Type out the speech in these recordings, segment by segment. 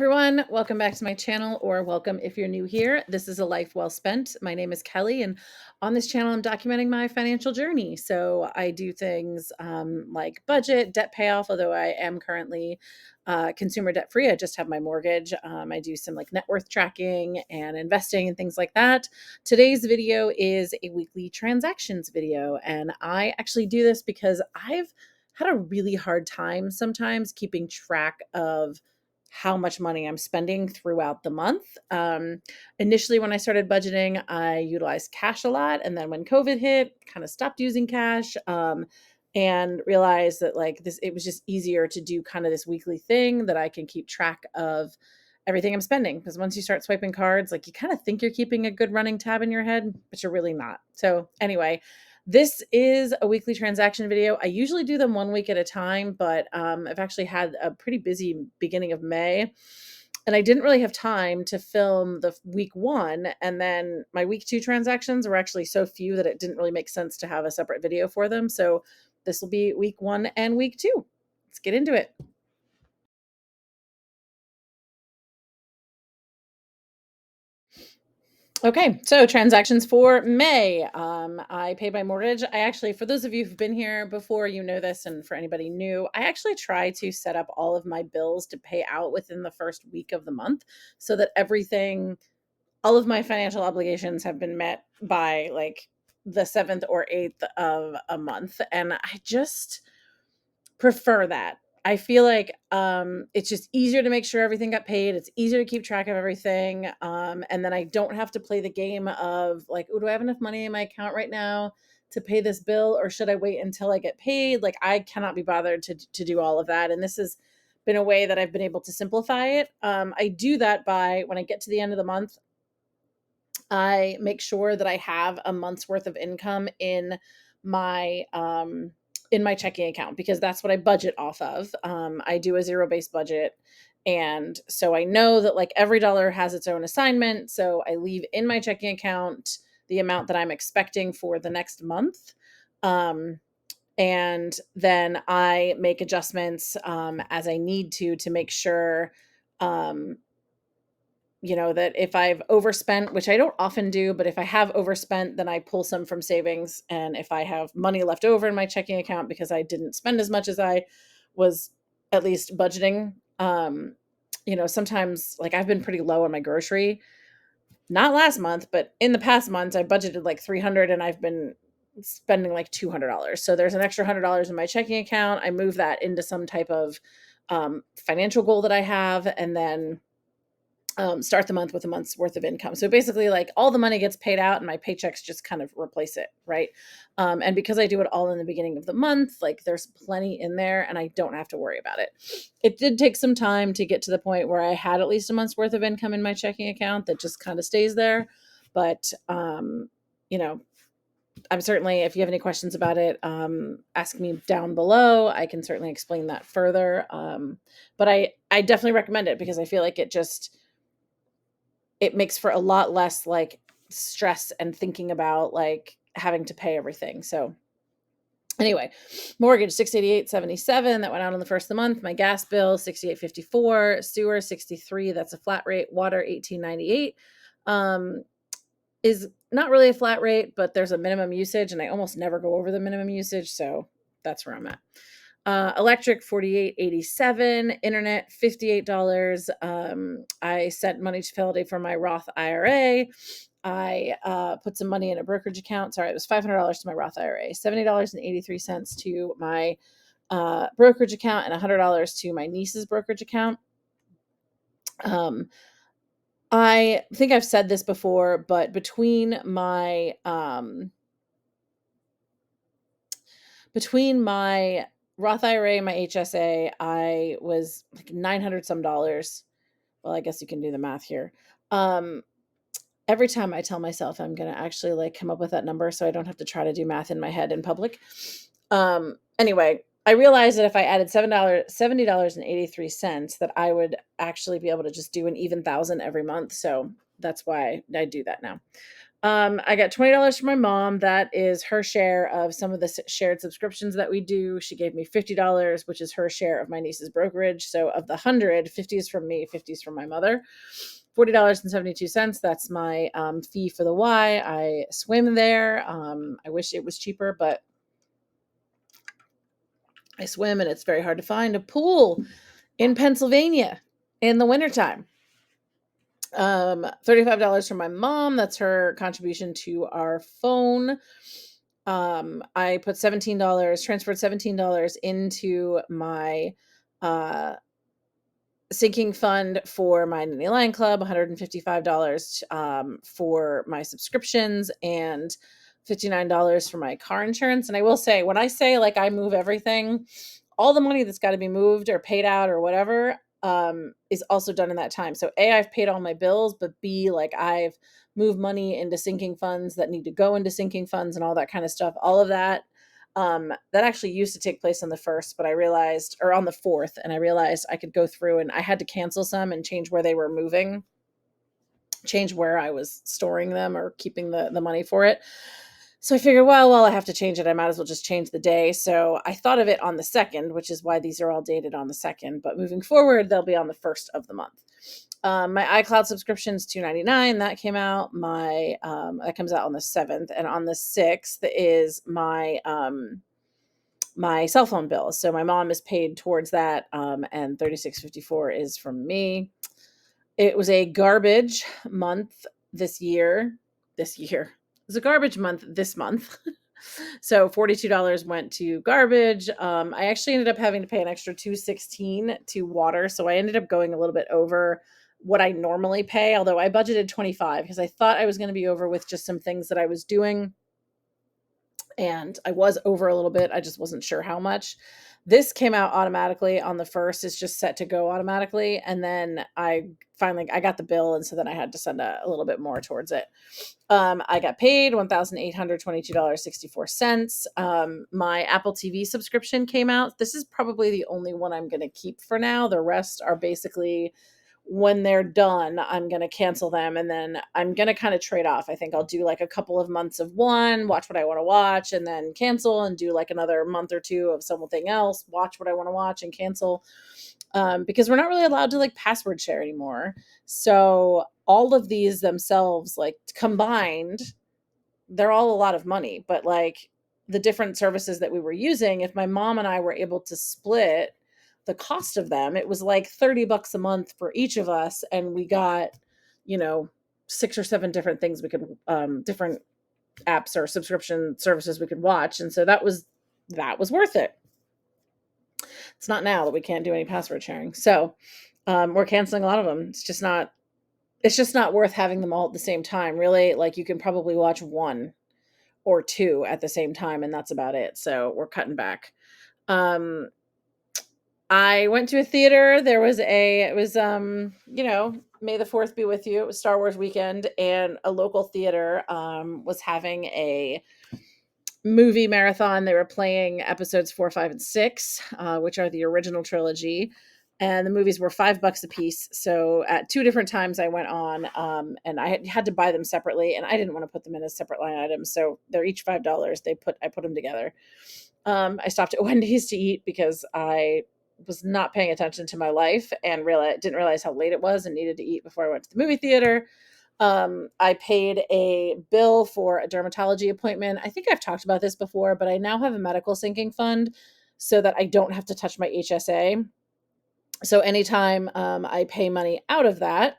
everyone. Welcome back to my channel, or welcome if you're new here. This is A Life Well Spent. My name is Kelly, and on this channel, I'm documenting my financial journey. So I do things like budget, debt payoff, although I am currently consumer debt free. I just have my mortgage. I do some like net worth tracking and investing and things like that. Today's video is a weekly transactions video, and I actually do this because I've had a really hard time sometimes keeping track of how much money I'm spending throughout the month. Initially, when I started budgeting, I utilized cash a lot. And then when COVID hit, kind of stopped using cash and realized that like this, it was just easier to do kind of this weekly thing that I can keep track of everything I'm spending. Because once you start swiping cards, like you kind of think you're keeping a good running tab in your head, but you're really not. So anyway, this is a weekly transaction video. I usually do them 1 week at a time, but I've actually had a pretty busy beginning of May, and I didn't really have time to film the week one. And then my week two transactions were actually so few that it didn't really make sense to have a separate video for them. So this will be week one and week two. Let's get into it. Okay, so transactions for May. I paid my mortgage. I actually, for those of you who've been here before, you know this, and for anybody new, I actually try to set up all of my bills to pay out within the first week of the month so that all of my financial obligations have been met by like the 7th or 8th of a month. And I just prefer that. I feel like it's just easier to make sure everything got paid. It's easier to keep track of everything. And then I don't have to play the game of like, oh, do I have enough money in my account right now to pay this bill, or should I wait until I get paid? Like I cannot be bothered to do all of that. And this has been a way that I've been able to simplify it. I do that by when I get to the end of the month, I make sure that I have a month's worth of income my in my checking account, because that's what I budget off of. I do a zero-based budget, and so I know that like every dollar has its own assignment. So I leave in my checking account the amount that I'm expecting for the next month. And then I make adjustments as I need to make sure um, that if I've overspent, which I don't often do, but if I have overspent, then I pull some from savings. And if I have money left over in my checking account because I didn't spend as much as I was at least budgeting, sometimes like I've been pretty low on my grocery, not last month, but in the past months, I budgeted like 300 and I've been spending like $200. So there's an extra $100 in my checking account. I move that into some type of financial goal that I have, and then start the month with a month's worth of income. So basically, like all the money gets paid out and my paychecks just kind of replace it, right? And because I do it all in the beginning of the month, like there's plenty in there and I don't have to worry about it. It did take some time to get to the point where I had at least a month's worth of income in my checking account that just kind of stays there. But, you know, I'm certainly, if you have any questions about it, ask me down below. I can certainly explain that further. But I definitely recommend it because I feel like it makes for a lot less like stress and thinking about like having to pay everything. So anyway, mortgage 688.77 that went out on the first of the month. My gas bill 68.54, sewer 63, that's a flat rate. Water 18.98 is not really a flat rate, but there's a minimum usage and I almost never go over the minimum usage, so that's where I'm at. Electric 48.87, internet $58. I sent money to Fidelity for my Roth IRA. I put some money in a brokerage account. Sorry, it was $500 to my Roth IRA, $70.83 to my brokerage account, and $100 to my niece's brokerage account. I think I've said this before, but between my Roth IRA and my HSA, I was like 900 some dollars. Well, I guess you can do the math here. Every time I tell myself I'm going to actually like come up with that number so I don't have to try to do math in my head in public. Anyway, I realized that if I added $70.83, that I would actually be able to just do an even thousand every month. So that's why I do that now. I got $20 from my mom. That is her share of some of the shared subscriptions that we do. She gave me $50, which is her share of my niece's brokerage. So of the 100, 50 is from me, 50 is from my mother. $40.72. That's my fee for the Y. I swim there. I wish it was cheaper, but I swim, and it's very hard to find a pool in Pennsylvania in the wintertime. $35 from my mom. That's her contribution to our phone. I put $17, transferred $17 into my sinking fund for my Nanny Lion Club, $155 for my subscriptions, and $59 for my car insurance. And I will say, when I say like I move everything, all the money that's got to be moved or paid out or whatever is also done in that time. So A, I've paid all my bills, but B, like I've moved money into sinking funds that need to go into sinking funds and all that kind of stuff. All of that that actually used to take place on the 1st, but I realized, or on the 4th, and I realized I could go through and I had to cancel some and change where they were moving, change where I was storing them or keeping the money for it. So I figured, well, I have to change it, I might as well just change the day. So I thought of it on the 2nd, which is why these are all dated on the 2nd. But moving forward, they'll be on the 1st of the month. My iCloud subscription is $2.99. That came out. My that comes out on the 7th, and on the 6th is my my cell phone bill. So my mom is paid towards that, and $36.54 is from me. It was a garbage month this year. It was a garbage month this month. So $42 went to garbage. I actually ended up having to pay an extra $2.16 to water. So I ended up going a little bit over what I normally pay, although I budgeted $25 because I thought I was going to be over with just some things that I was doing. And I was over a little bit. I just wasn't sure how much. This came out automatically on the 1st. It's just set to go automatically. And then I got the bill. And so then I had to send a little bit more towards it. I got paid $1,822.64. My Apple TV subscription came out. This is probably the only one I'm going to keep for now. The rest are basically, when they're done, I'm going to cancel them, and then I'm going to kind of trade off. I think I'll do like a couple of months of one, watch what I want to watch, and then cancel, and do like another month or two of something else, watch what I want to watch and cancel. Because we're not really allowed to like password share anymore. So all of these themselves, like combined, they're all a lot of money. But like the different services that we were using, if my mom and I were able to split the cost of them, it was like $30 a month for each of us. And we got, 6 or 7 different things we could, different apps or subscription services we could watch. And so that was worth it. It's not now that we can't do any password sharing. So we're canceling a lot of them. It's just not worth having them all at the same time. Really, like you can probably watch 1 or 2 at the same time, and that's about it. So we're cutting back. I went to a theater. It was May the 4th be with you. It was Star Wars weekend, and a local theater was having a movie marathon. They were playing episodes 4, 5, and 6, which are the original trilogy. And the movies were $5 a piece. So at 2 different times I went on, and I had to buy them separately, and I didn't want to put them in as separate line items. So they're each $5. I put them together. I stopped at Wendy's to eat because I was not paying attention to my life and didn't realize how late it was and needed to eat before I went to the movie theater. I paid a bill for a dermatology appointment. I think I've talked about this before, but I now have a medical sinking fund so that I don't have to touch my HSA. So anytime I pay money out of that,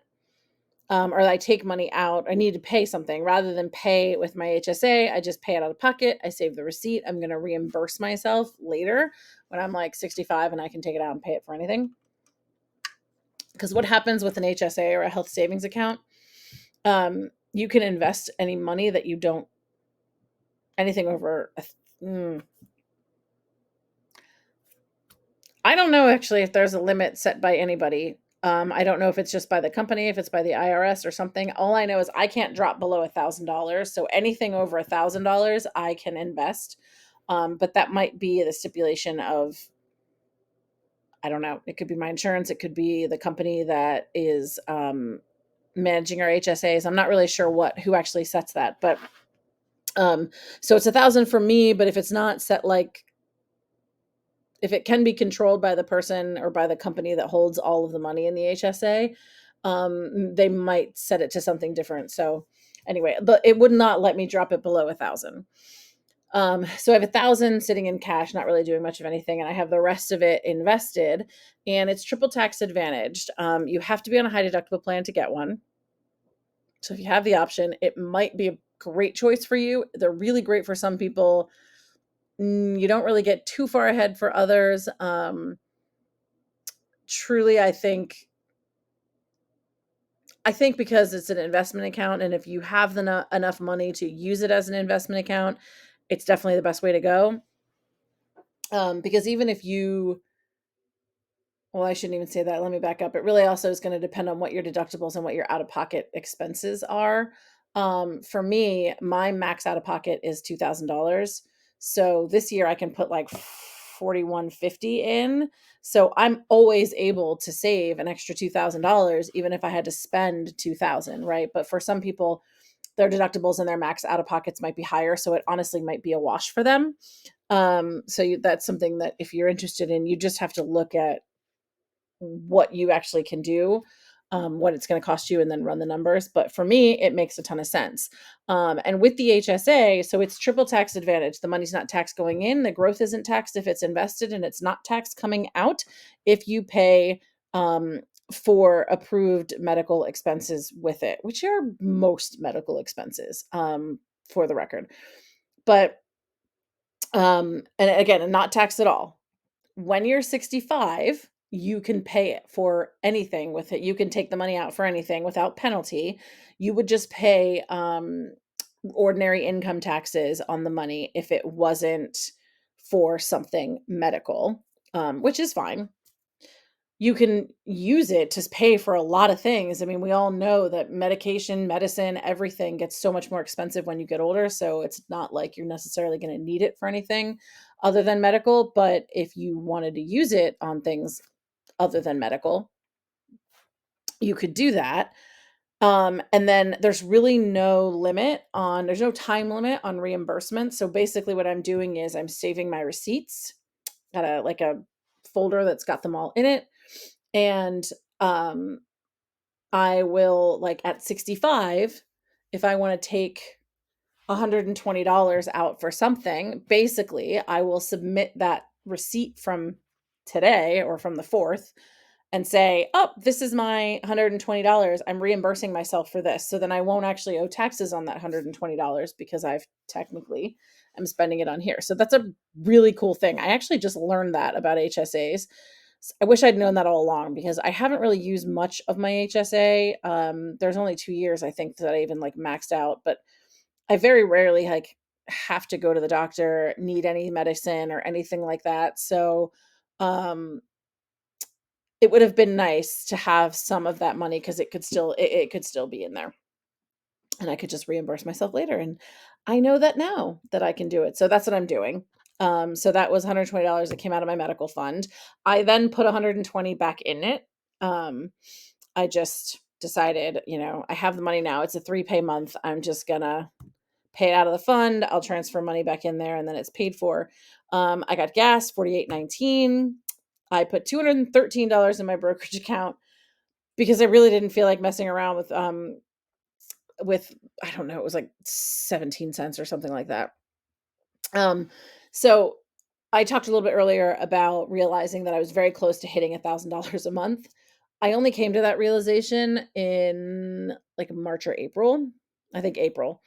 or I take money out, I need to pay something. Rather than pay with my HSA, I just pay it out of pocket. I save the receipt. I'm going to reimburse myself later when I'm like 65 and I can take it out and pay it for anything. Because what happens with an HSA or a health savings account, you can invest any money that you don't, anything over, I don't know actually if there's a limit set by anybody. I don't know if it's just by the company, if it's by the IRS or something. All I know is I can't drop below $1,000. So anything over $1,000 I can invest. But that might be the stipulation of, I don't know. It could be my insurance. It could be the company that is managing our HSAs. I'm not really sure who actually sets that, but so it's 1,000 for me. But if it's not set, like if it can be controlled by the person or by the company that holds all of the money in the HSA, they might set it to something different. So anyway, but it would not let me drop it below 1,000. So I have 1,000 sitting in cash, not really doing much of anything, and I have the rest of it invested, and it's triple tax advantaged. You have to be on a high deductible plan to get one. So if you have the option, it might be a great choice for you. They're really great for some people. You don't really get too far ahead for others. Truly, I think because it's an investment account, and if you have enough money to use it as an investment account, it's definitely the best way to go. Because even if you well, I shouldn't even say that. Let me back up. It really also is going to depend on what your deductibles and what your out-of-pocket expenses are. For me, my max out-of-pocket is $2,000. So this year I can put like 4,150 in. So I'm always able to save an extra $2,000, even if I had to spend 2,000, right? But for some people, their deductibles and their max out-of-pockets might be higher, so it honestly might be a wash for them. That's something that if you're interested in, you just have to look at what you actually can do, what it's going to cost you, and then run the numbers. But for me, it makes a ton of sense. And with the HSA, so it's triple tax advantage. The money's not taxed going in, the growth isn't taxed if it's invested, and it's not taxed coming out if you pay for approved medical expenses with it, which are most medical expenses, for the record. But and again, not taxed at all. When you're 65, you can pay it for anything with it. You can take the money out for anything without penalty. You would just pay ordinary income taxes on the money if it wasn't for something medical, which is fine. You can use it to pay for a lot of things. I mean, we all know that medication, medicine, everything gets so much more expensive when you get older. So it's not like you're necessarily going to need it for anything other than medical. But if you wanted to use it on things other than medical, you could do that. And then there's really there's no time limit on reimbursement. So basically what I'm doing is I'm saving my receipts, got a folder that's got them all in it. And I will, like, at 65, if I want to take $120 out for something, basically I will submit that receipt from today or from the 4th and say, oh, this is my $120. I'm reimbursing myself for this. So then I won't actually owe taxes on that $120 because I've technically am spending it on here. So that's a really cool thing. I actually just learned that about HSAs. I wish I'd known that all along because I haven't really used much of my HSA. There's only 2 years I think that I even like maxed out, but I very rarely like have to go to the doctor, need any medicine or anything like that. So um it would have been nice to have some of that money because it could still be in there, and I could just reimburse myself later, and I know that now that I can do it. So that's what I'm doing. So that was $120 that came out of my medical fund. I then put 120 back in it. I just decided, I have the money now. It's a 3-pay month. I'm just gonna pay it out of the fund. I'll transfer money back in there, and then it's paid for. I got gas, $48.19. I put $213 in my brokerage account because I really didn't feel like messing around with I don't know, it was like 17 cents or something like that. So I talked a little bit earlier about realizing that I was very close to hitting $1,000 a month. I only came to that realization in like March or April. I think April.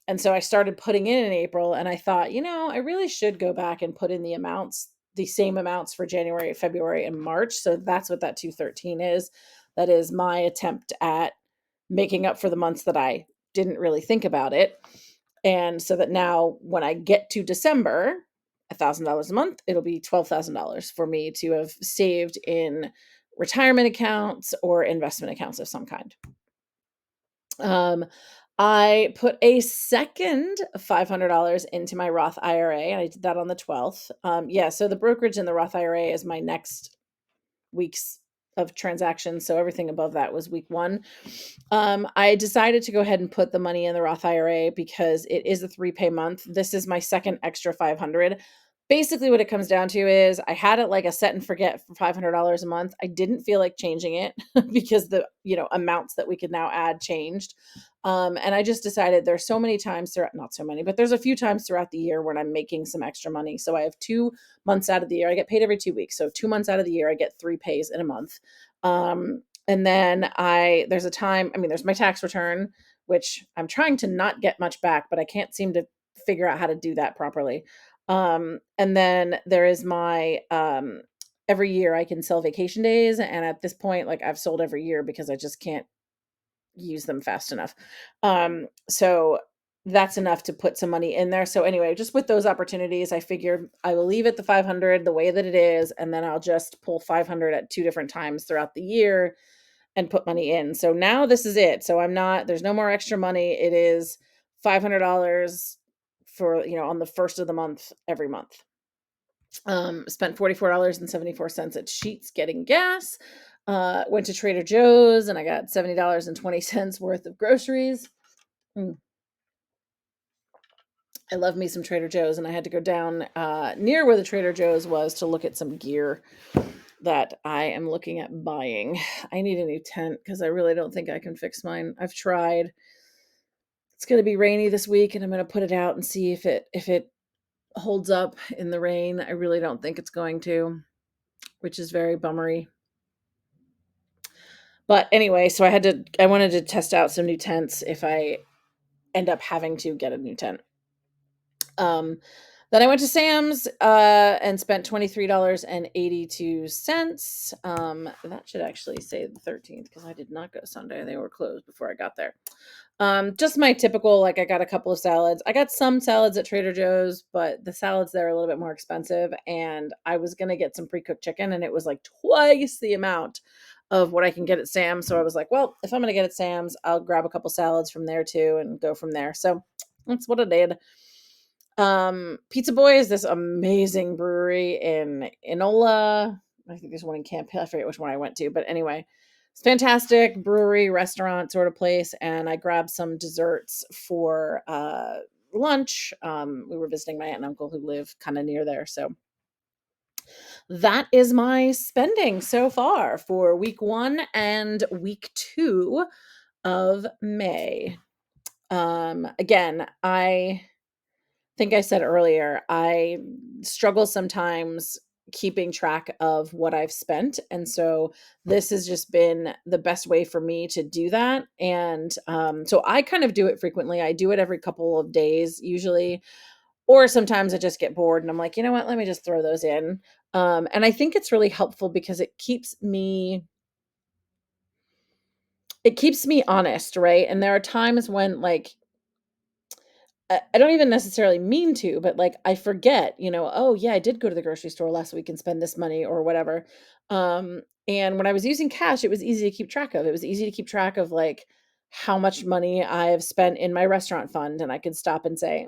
And so I started putting in April, and I thought, I really should go back and put in the same amounts for January, February, and March. So that's what that 213 is. That is my attempt at making up for the months that I didn't really think about it. And so that now when I get to December, $1,000 a month, it'll be $12,000 for me to have saved in retirement accounts or investment accounts of some kind. I put a second $500 into my Roth IRA, and I did that on the 12th. So the brokerage in the Roth IRA is my next week's of transactions. So everything above that was week one. I decided to go ahead and put the money in the Roth IRA because it is a 3-pay month. This is my second extra 500. Basically what it comes down to is I had it like a set and forget for $500 a month. I didn't feel like changing it because the, amounts that we could now add changed. And I just decided there's so many times throughout, not so many, but there's a few times throughout the year when I'm making some extra money. So I have 2 months out of the year. I get paid every 2 weeks. So 2 months out of the year, I get 3 pays in a month. And then there's a time, there's my tax return, which I'm trying to not get much back, but I can't seem to figure out how to do that properly. And then there is my, every year I can sell vacation days. And at this point, like I've sold every year because I just can't use them fast enough. So that's enough to put some money in there. So anyway, just with those opportunities, I figured I will leave it the 500 the way that it is, and then I'll just pull 500 at 2 different times throughout the year and put money in. So now this is it. So there's no more extra money. It is $500 for, on the first of the month every month. Spent $44.74 at Sheetz getting gas. Went to Trader Joe's and I got $70.20 worth of groceries. I love me some Trader Joe's, and I had to go down near where the Trader Joe's was to look at some gear that I am looking at buying. I need a new tent because I really don't think I can fix mine. I've tried. It's going to be rainy this week, and I'm going to put it out and see if it holds up in the rain. I really don't think it's going to, which is very bummery. But anyway, so I wanted to test out some new tents if I end up having to get a new tent. Then I went to Sam's and spent $23.82. That should actually say the 13th because I did not go Sunday. They were closed before I got there. Just my typical, like I got a couple of salads. I got some salads at Trader Joe's, but the salads there are a little bit more expensive. And I was going to get some pre-cooked chicken, and it was like twice the amount of what I can get at Sam's. So I was like, well, if I'm going to get at Sam's, I'll grab a couple salads from there too and go from there. So that's what I did. Pizza Boy is this amazing brewery in Enola. I think there's one in Camp Hill. I forget which one I went to, but anyway, it's fantastic brewery, restaurant sort of place. And I grabbed some desserts for lunch. We were visiting my aunt and uncle who live kind of near there. So that is my spending so far for week 1 and week 2 of May. Again, I think I said earlier, I struggle sometimes keeping track of what I've spent. And so this has just been the best way for me to do that. And so I kind of do it frequently. I do it every couple of days usually, or sometimes I just get bored and I'm like, you know what, let me just throw those in. And I think it's really helpful because it keeps me honest, right? And there are times when like I don't even necessarily mean to, but like I forget, oh yeah, I did go to the grocery store last week and spend this money or whatever. And when I was using cash, it was easy to keep track of. It was easy to keep track of like how much money I have spent in my restaurant fund, and I could stop and say,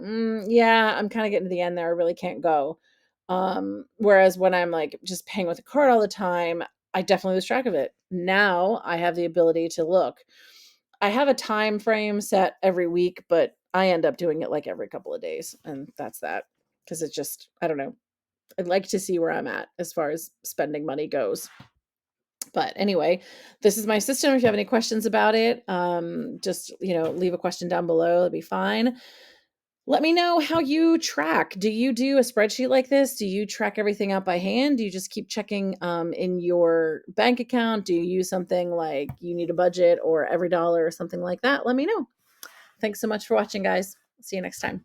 yeah, I'm kind of getting to the end there. I really can't go. Whereas when I'm like just paying with a card all the time, I definitely lose track of it. Now I have the ability to look. I have a time frame set every week, but I end up doing it like every couple of days, and that's that. Because it's just, I don't know. I'd like to see where I'm at as far as spending money goes. But anyway, this is my system. If you have any questions about it, just, leave a question down below. It'll be fine. Let me know how you track. Do you do a spreadsheet like this? Do you track everything out by hand? Do you just keep checking in your bank account? Do you use something like You Need a Budget or Every Dollar or something like that? Let me know. Thanks so much for watching, guys. See you next time.